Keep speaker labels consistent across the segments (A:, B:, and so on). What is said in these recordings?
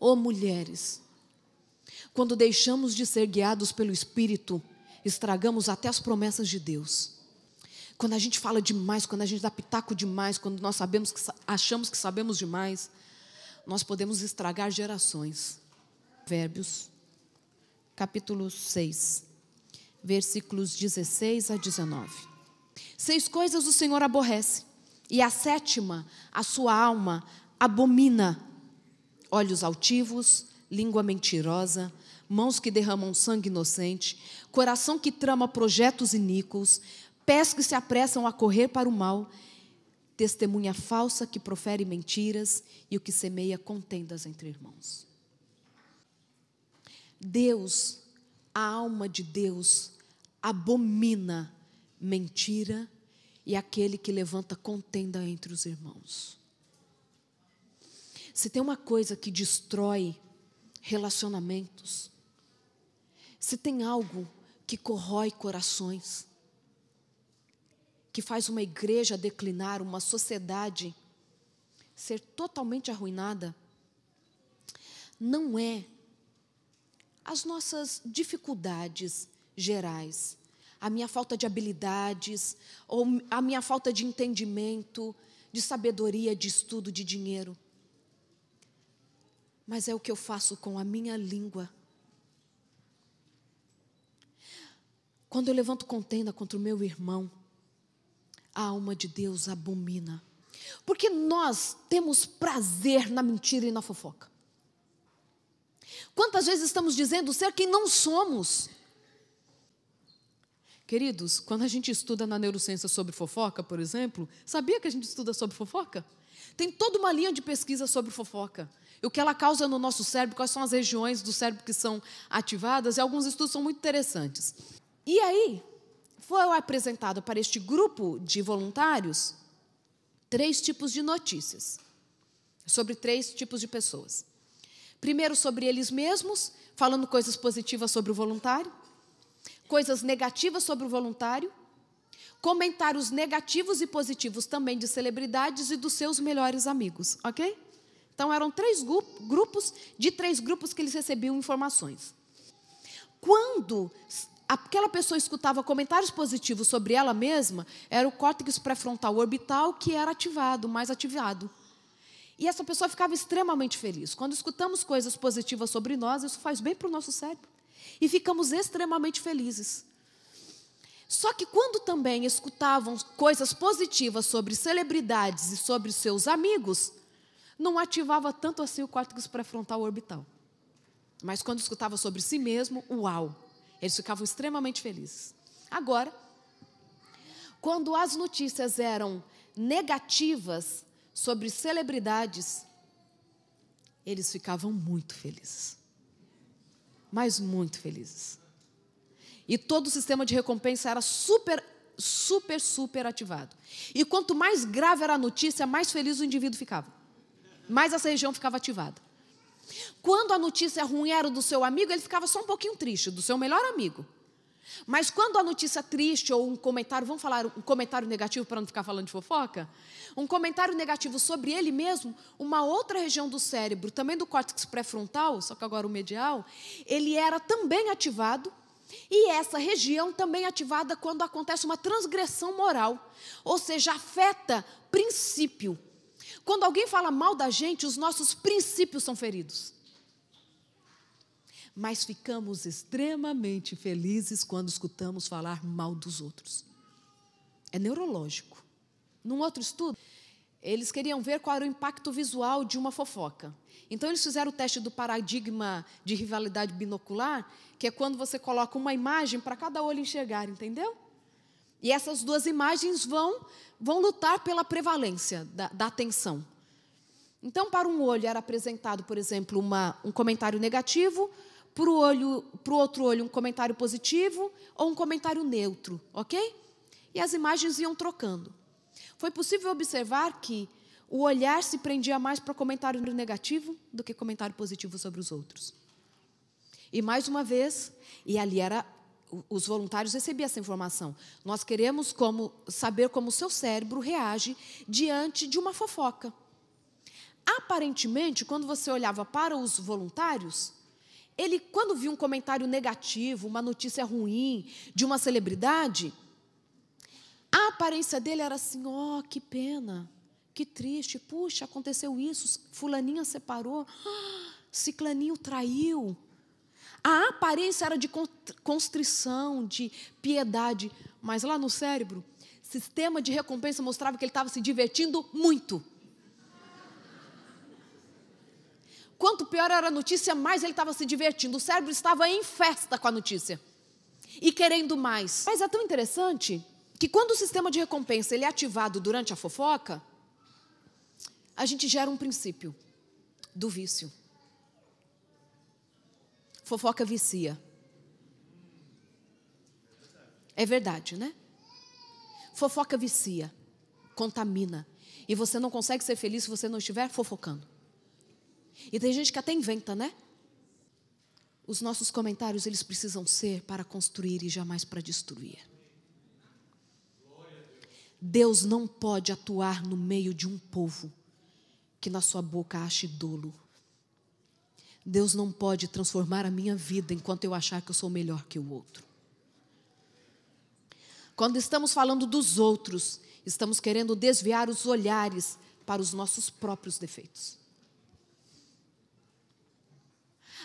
A: Ô mulheres, quando deixamos de ser guiados pelo Espírito, estragamos até as promessas de Deus. Quando a gente fala demais, quando a gente dá pitaco demais, quando nós achamos que sabemos demais, nós podemos estragar gerações. Provérbios, capítulo 6, versículos 16 a 19. 6 coisas o Senhor aborrece, e a 7ª, a sua alma abomina: olhos altivos, língua mentirosa, mãos que derramam sangue inocente, coração que trama projetos iníquos, pés que se apressam a correr para o mal, testemunha falsa que profere mentiras e o que semeia contendas entre irmãos. Deus, a alma de Deus, abomina mentira e aquele que levanta contenda entre os irmãos. Se tem uma coisa que destrói relacionamentos, se tem algo que corrói corações, que faz uma igreja declinar, uma sociedade ser totalmente arruinada, não é as nossas dificuldades gerais, a minha falta de habilidades, ou a minha falta de entendimento, de sabedoria, de estudo, de dinheiro. Mas é o que eu faço com a minha língua. Quando eu levanto contenda contra o meu irmão, a alma de Deus abomina. Porque nós temos prazer na mentira e na fofoca. Quantas vezes estamos dizendo ser quem não somos? Queridos, quando a gente estuda na neurociência sobre fofoca, por exemplo, sabia que a gente estuda sobre fofoca? Tem toda uma linha de pesquisa sobre fofoca. E o que ela causa no nosso cérebro, quais são as regiões do cérebro que são ativadas, e alguns estudos são muito interessantes. E aí, foi apresentado para este grupo de voluntários 3 tipos de notícias, sobre 3 tipos de pessoas. Primeiro, sobre eles mesmos, falando coisas positivas sobre o voluntário, coisas negativas sobre o voluntário, comentários negativos e positivos também de celebridades e dos seus melhores amigos, ok? Então, eram 3 grupos, de 3 grupos que eles recebiam informações. Quando aquela pessoa escutava comentários positivos sobre ela mesma, era o córtex pré-frontal orbital que era ativado, mais ativado. E essa pessoa ficava extremamente feliz. Quando escutamos coisas positivas sobre nós, isso faz bem para o nosso cérebro. E ficamos extremamente felizes. Só que quando também escutavam coisas positivas sobre celebridades e sobre seus amigos, não ativava tanto assim o córtex pré-frontal orbital. Mas quando escutava sobre si mesmo, uau! Eles ficavam extremamente felizes. Agora, quando as notícias eram negativas sobre celebridades, eles ficavam muito felizes. Mas muito felizes. E todo o sistema de recompensa era super ativado. E quanto mais grave era a notícia, mais feliz o indivíduo ficava. Mais essa região ficava ativada. Quando a notícia ruim era do seu amigo, ele ficava só um pouquinho triste, do seu melhor amigo. Mas quando a notícia triste ou um comentário, vamos falar um comentário negativo para não ficar falando de fofoca? Um comentário negativo sobre ele mesmo, uma outra região do cérebro, também do córtex pré-frontal, só que agora o medial, ele era também ativado. E essa região também ativada quando acontece uma transgressão moral, ou seja, afeta princípio. Quando alguém fala mal da gente, os nossos princípios são feridos. Mas ficamos extremamente felizes quando escutamos falar mal dos outros. É neurológico. Num outro estudo, eles queriam ver qual era o impacto visual de uma fofoca. Então, eles fizeram o teste do paradigma de rivalidade binocular, que é quando você coloca uma imagem para cada olho enxergar, entendeu? E essas 2 imagens vão lutar pela prevalência da atenção. Então, para um olho era apresentado, por exemplo, um comentário negativo, para o outro olho um comentário positivo ou um comentário neutro, ok? E as imagens iam trocando. Foi possível observar que o olhar se prendia mais para comentário negativo do que comentário positivo sobre os outros. E mais uma vez, e ali os voluntários recebiam essa informação. Nós queremos saber como o seu cérebro reage diante de uma fofoca. Aparentemente, quando você olhava para os voluntários, ele, quando via um comentário negativo, uma notícia ruim de uma celebridade, a aparência dele era assim: ó, que pena, que triste, puxa, aconteceu isso, fulaninha separou, ciclaninho traiu. A aparência era de constrição, de piedade, mas lá no cérebro, sistema de recompensa mostrava que ele estava se divertindo muito. Quanto pior era a notícia, mais ele estava se divertindo. O cérebro estava em festa com a notícia e querendo mais. Mas é tão interessante que quando o sistema de recompensa ele é ativado durante a fofoca, a gente gera um princípio do vício. Fofoca vicia. É verdade, né? Fofoca vicia, contamina. E você não consegue ser feliz se você não estiver fofocando. E tem gente que até inventa, né? Os nossos comentários, eles precisam ser para construir e jamais para destruir. Deus não pode atuar no meio de um povo que na sua boca ache dolo. Deus não pode transformar a minha vida enquanto eu achar que eu sou melhor que o outro. Quando estamos falando dos outros, estamos querendo desviar os olhares para os nossos próprios defeitos.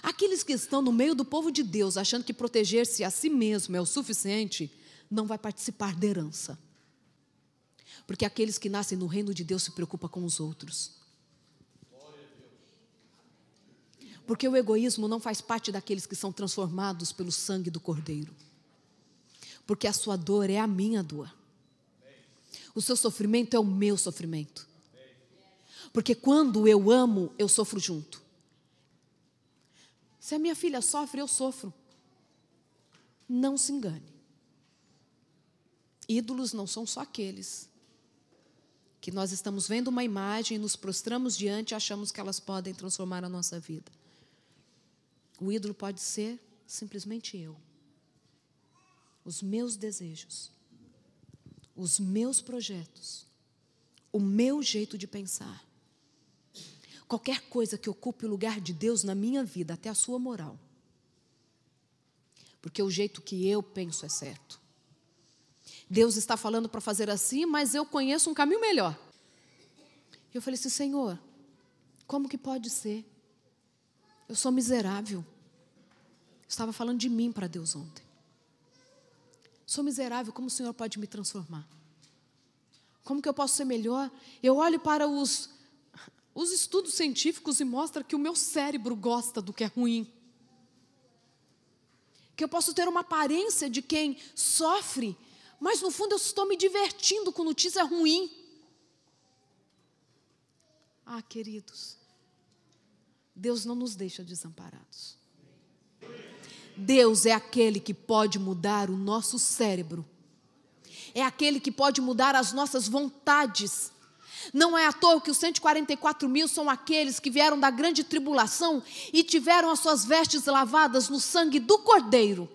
A: Aqueles que estão no meio do povo de Deus, achando que proteger-se a si mesmo é o suficiente, não vai participar da herança. Porque aqueles que nascem no reino de Deus se preocupam com os outros. Porque o egoísmo não faz parte daqueles que são transformados pelo sangue do Cordeiro. Porque a sua dor é a minha dor. O seu sofrimento é o meu sofrimento. Porque quando eu amo, eu sofro junto. Se a minha filha sofre, eu sofro. Não se engane. Ídolos não são só aqueles que nós estamos vendo uma imagem, nos prostramos diante e achamos que elas podem transformar a nossa vida. O ídolo pode ser simplesmente eu. Os meus desejos, os meus projetos, o meu jeito de pensar. Qualquer coisa que ocupe o lugar de Deus na minha vida, até a sua moral. Porque o jeito que eu penso é certo. Deus está falando para fazer assim, mas eu conheço um caminho melhor. Eu falei assim: Senhor, como que pode ser? Eu sou miserável. Eu estava falando de mim para Deus ontem. Sou miserável, como o Senhor pode me transformar? Como que eu posso ser melhor? Eu olho para os estudos científicos e mostram que o meu cérebro gosta do que é ruim. Que eu posso ter uma aparência de quem sofre, mas no fundo eu estou me divertindo com notícia ruim. Ah, queridos, Deus não nos deixa desamparados. Deus é aquele que pode mudar o nosso cérebro. É aquele que pode mudar as nossas vontades. Não é à toa que os 144 mil são aqueles que vieram da grande tribulação e tiveram as suas vestes lavadas no sangue do Cordeiro.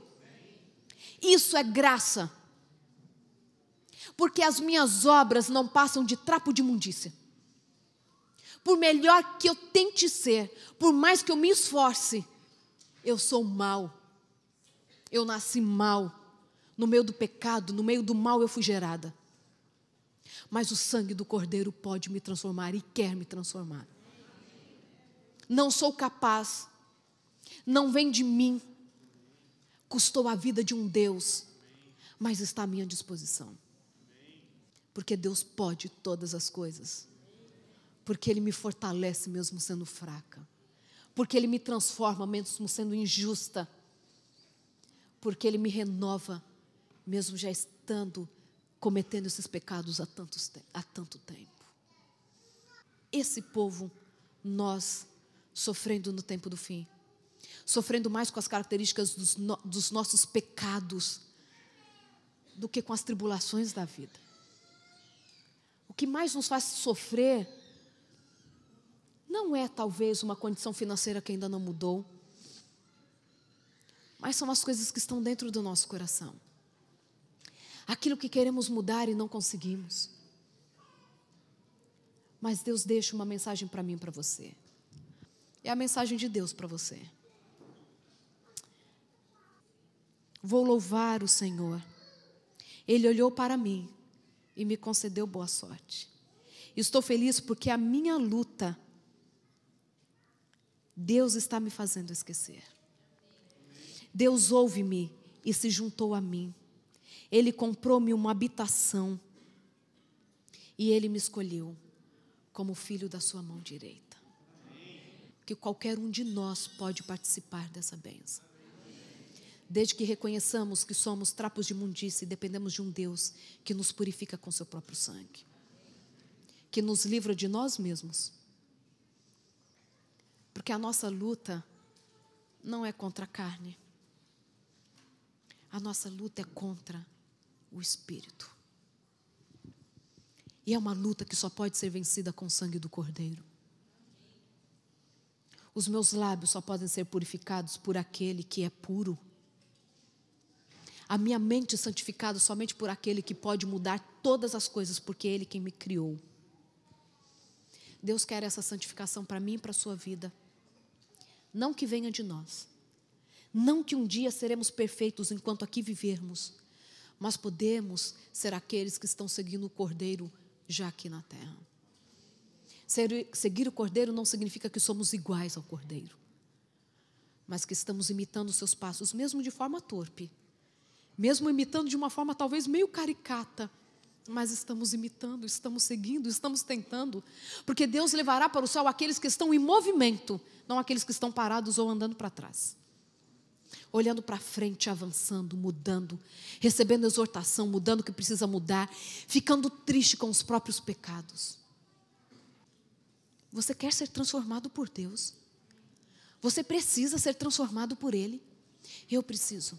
A: Isso é graça. Porque as minhas obras não passam de trapo de imundícia. Por melhor que eu tente ser, por mais que eu me esforce, eu sou mau. Eu nasci mal. No meio do pecado, no meio do mal eu fui gerada. Mas o sangue do Cordeiro pode me transformar e quer me transformar. Não sou capaz. Não vem de mim. Custou a vida de um Deus, mas está à minha disposição. Porque Deus pode todas as coisas. Porque Ele me fortalece mesmo sendo fraca. Porque Ele me transforma mesmo sendo injusta. Porque Ele me renova mesmo já estando cometendo esses pecados há tanto tempo. Esse povo, nós, sofrendo no tempo do fim, sofrendo mais com as características dos nossos pecados do que com as tribulações da vida. O que mais nos faz sofrer não é talvez uma condição financeira que ainda não mudou, mas são as coisas que estão dentro do nosso coração. Aquilo que queremos mudar e não conseguimos. Mas Deus deixa uma mensagem para mim e para você. É a mensagem de Deus para você. Vou louvar o Senhor. Ele olhou para mim e me concedeu boa sorte. Estou feliz porque a minha luta, Deus está me fazendo esquecer. Deus ouve-me e se juntou a mim. Ele comprou-me uma habitação e Ele me escolheu como filho da sua mão direita. Que qualquer um de nós pode participar dessa bênção. Desde que reconheçamos que somos trapos de imundícia e dependemos de um Deus que nos purifica com seu próprio sangue, que nos livra de nós mesmos. Porque a nossa luta não é contra a carne. A nossa luta é contra o Espírito. E é uma luta que só pode ser vencida com o sangue do Cordeiro. Os meus lábios só podem ser purificados por aquele que é puro. A minha mente santificada somente por aquele que pode mudar todas as coisas, porque é Ele quem me criou. Deus quer essa santificação para mim e para a sua vida. Não que venha de nós. Não que um dia seremos perfeitos enquanto aqui vivermos. Mas podemos ser aqueles que estão seguindo o Cordeiro já aqui na terra. Seguir o Cordeiro não significa que somos iguais ao Cordeiro. Mas que estamos imitando os seus passos, mesmo de forma torpe. Mesmo imitando de uma forma talvez meio caricata, mas estamos imitando, estamos seguindo, estamos tentando, porque Deus levará para o céu aqueles que estão em movimento, não aqueles que estão parados ou andando para trás. Olhando para frente, avançando, mudando, recebendo exortação, mudando o que precisa mudar, ficando triste com os próprios pecados. Você quer ser transformado por Deus? Você precisa ser transformado por Ele? Eu preciso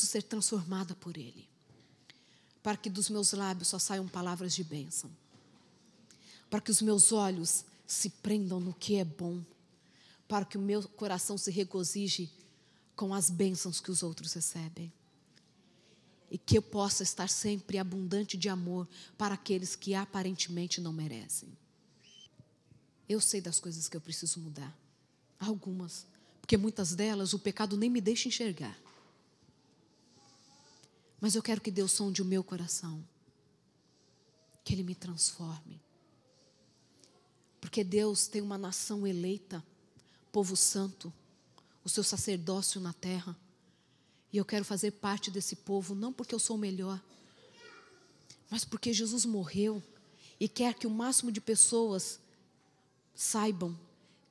A: ser transformada por Ele, para que dos meus lábios só saiam palavras de bênção, para que os meus olhos se prendam no que é bom, para que o meu coração se regozije com as bênçãos que os outros recebem, e que eu possa estar sempre abundante de amor para aqueles que aparentemente não merecem. Eu sei das coisas que eu preciso mudar, algumas, porque muitas delas o pecado nem me deixa enxergar. Mas eu quero que Deus sonde o meu coração, que Ele me transforme. Porque Deus tem uma nação eleita, povo santo, o seu sacerdócio na terra. E eu quero fazer parte desse povo, não porque eu sou melhor, mas porque Jesus morreu e quer que o máximo de pessoas saibam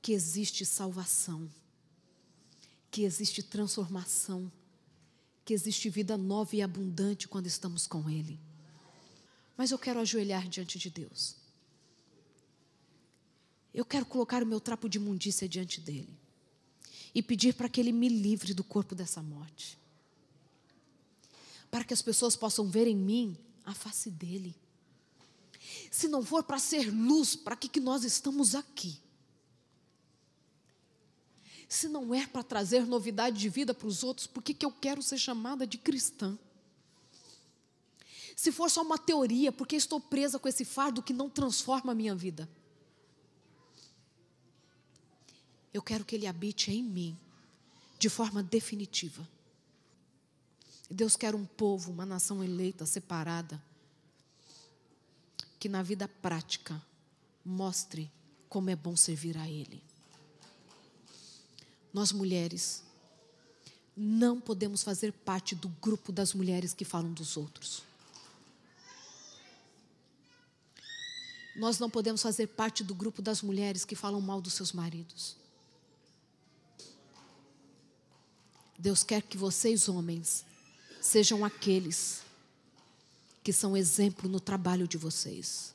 A: que existe salvação, que existe transformação, que existe vida nova e abundante quando estamos com Ele. Mas eu quero ajoelhar diante de Deus. Eu quero colocar o meu trapo de imundícia diante dEle e pedir para que Ele me livre do corpo dessa morte, para que as pessoas possam ver em mim a face dEle. Se não for para ser luz, para que nós estamos aqui? Se não é para trazer novidade de vida para os outros, por que eu quero ser chamada de cristã? Se for só uma teoria, por que estou presa com esse fardo que não transforma a minha vida? Eu quero que Ele habite em mim, de forma definitiva. Deus quer um povo, uma nação eleita, separada, que na vida prática mostre como é bom servir a Ele. Nós mulheres não podemos fazer parte do grupo das mulheres que falam dos outros. Nós não podemos fazer parte do grupo das mulheres que falam mal dos seus maridos. Deus quer que vocês, homens, sejam aqueles que são exemplo no trabalho de vocês.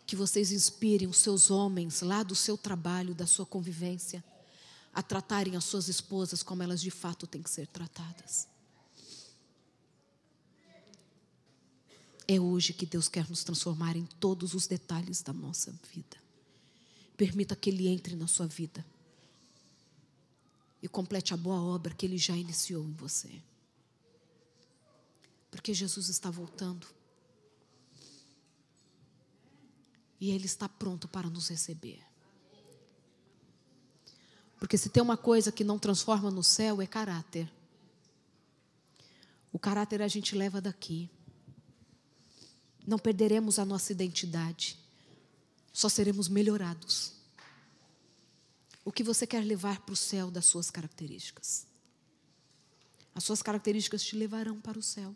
A: Que vocês inspirem os seus homens lá do seu trabalho, da sua convivência, a tratarem as suas esposas como elas de fato têm que ser tratadas. É hoje que Deus quer nos transformar em todos os detalhes da nossa vida. Permita que Ele entre na sua vida e complete a boa obra que Ele já iniciou em você. Porque Jesus está voltando. E Ele está pronto para nos receber. Porque se tem uma coisa que não transforma no céu, é caráter. O caráter a gente leva daqui. Não perderemos a nossa identidade. Só seremos melhorados. O que você quer levar para o céu das suas características? As suas características te levarão para o céu.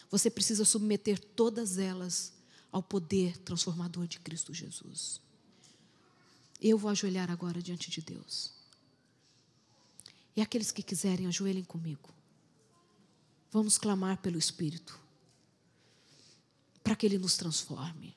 A: Você precisa submeter todas elas ao poder transformador de Cristo Jesus. Eu vou ajoelhar agora diante de Deus. E aqueles que quiserem, ajoelhem comigo. Vamos clamar pelo Espírito, para que Ele nos transforme.